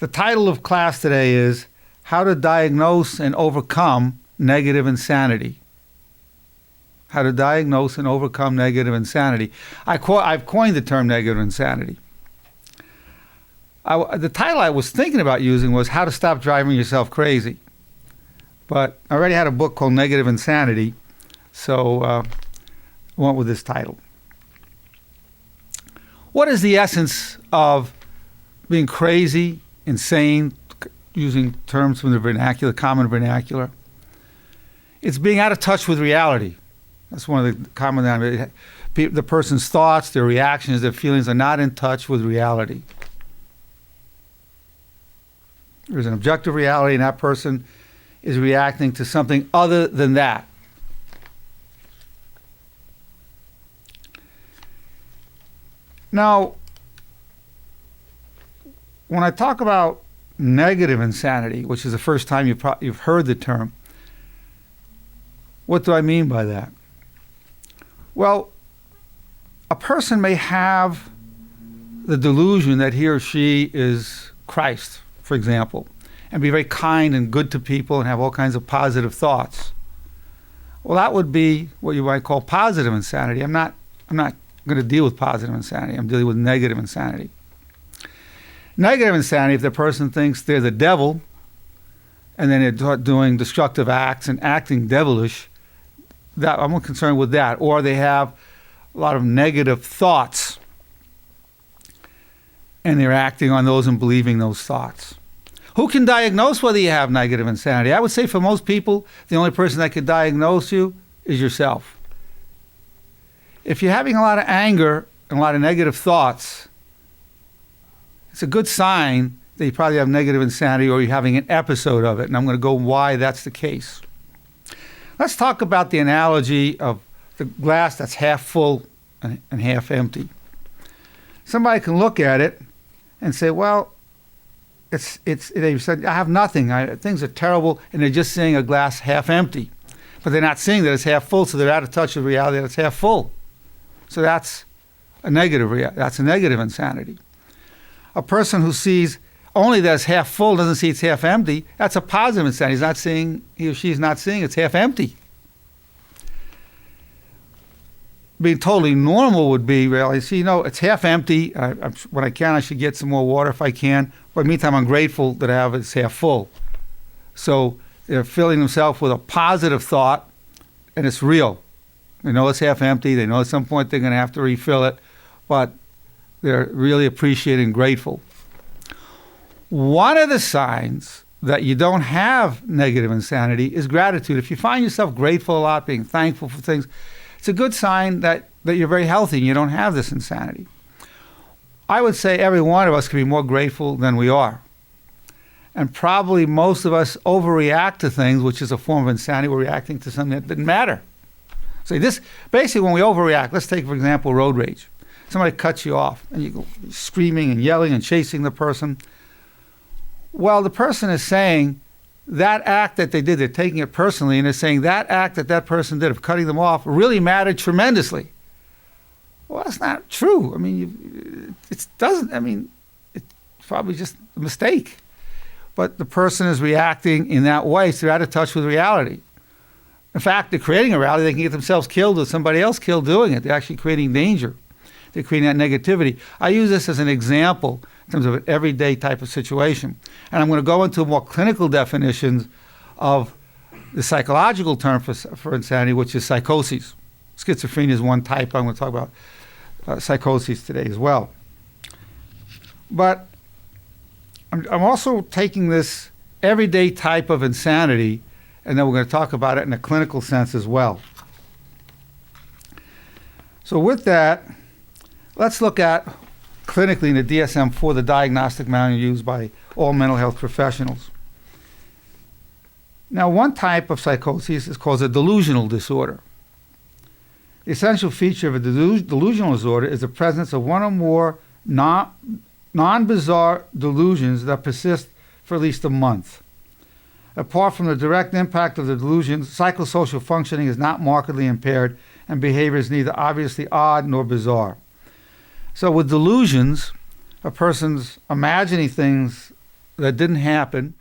The title of class today is How to Diagnose and Overcome Negative Insanity. How to diagnose and overcome negative insanity. I've coined the term negative insanity. The title I was thinking about using was How to Stop Driving Yourself Crazy. But I already had a book called Negative Insanity, so I went with this title. What is the essence of being crazy, insane, using terms from the vernacular, common vernacular? It's being out of touch with reality. That's one of the common, the person's thoughts, their reactions, their feelings are not in touch with reality. There's an objective reality, and that person is reacting to something other than that. Now, when I talk about negative insanity, which is the first time you've heard the term, what do I mean by that? Well, a person may have the delusion that he or she is Christ, for example, and be very kind and good to people and have all kinds of positive thoughts. Well, that would be what you might call positive insanity. I'm not going to deal with positive insanity. I'm dealing with negative insanity. Negative insanity, if the person thinks they're the devil and then they're doing destructive acts and acting devilish, that I'm more concerned with that. Or they have a lot of negative thoughts and they're acting on those and believing those thoughts. Who can diagnose whether you have negative insanity? I would say for most people, the only person that could diagnose you is yourself. If you're having a lot of anger and a lot of negative thoughts, it's a good sign that you probably have negative insanity or you're having an episode of it. And I'm going to go why that's the case. Let's talk about the analogy of the glass that's half full and half empty. Somebody can look at it and say, well, they said, I have nothing. Things are terrible, and they're just seeing a glass half empty. But they're not seeing that it's half full, so they're out of touch with reality that it's half full. So that's a negative insanity. A person who sees only that it's half full, doesn't see it's half empty, that's a positive insanity. He or she's not seeing it's half empty. Being totally normal would be really, it's half empty. When I can, I should get some more water if I can. But in the meantime, I'm grateful that I have it's half full. So they're filling themselves with a positive thought, and it's real. They know it's half empty. They know at some point they're going to have to refill it, but they're really appreciating and grateful. One of the signs that you don't have negative insanity is gratitude. If you find yourself grateful a lot, being thankful for things, it's a good sign that you're very healthy and you don't have this insanity. I would say every one of us can be more grateful than we are. And probably most of us overreact to things, which is a form of insanity. We're reacting to something that didn't matter. So basically when we overreact, let's take, for example, road rage. Somebody cuts you off and you go screaming and yelling and chasing the person. Well, the person is saying that act that they did, they're taking it personally, and they're saying that act that person did of cutting them off really mattered tremendously. Well, that's not true. I mean, it's probably just a mistake. But the person is reacting in that way, so they're out of touch with reality. In fact, they're creating a reality. They can get themselves killed or somebody else killed doing it. They're actually creating danger. They're creating that negativity. I use this as an example in terms of an everyday type of situation. And I'm going to go into more clinical definitions of the psychological term for insanity, which is psychoses. Schizophrenia is one type. I'm going to talk about psychoses today as well. But I'm also taking this everyday type of insanity, and then we're going to talk about it in a clinical sense as well. So with that, let's look at clinically in the DSM-4, the diagnostic manual used by all mental health professionals. Now, one type of psychosis is called a delusional disorder. The essential feature of a delusional disorder is the presence of one or more non-bizarre delusions that persist for at least a month. Apart from the direct impact of the delusions, psychosocial functioning is not markedly impaired, and behavior is neither obviously odd nor bizarre. So with delusions, a person's imagining things that didn't happen.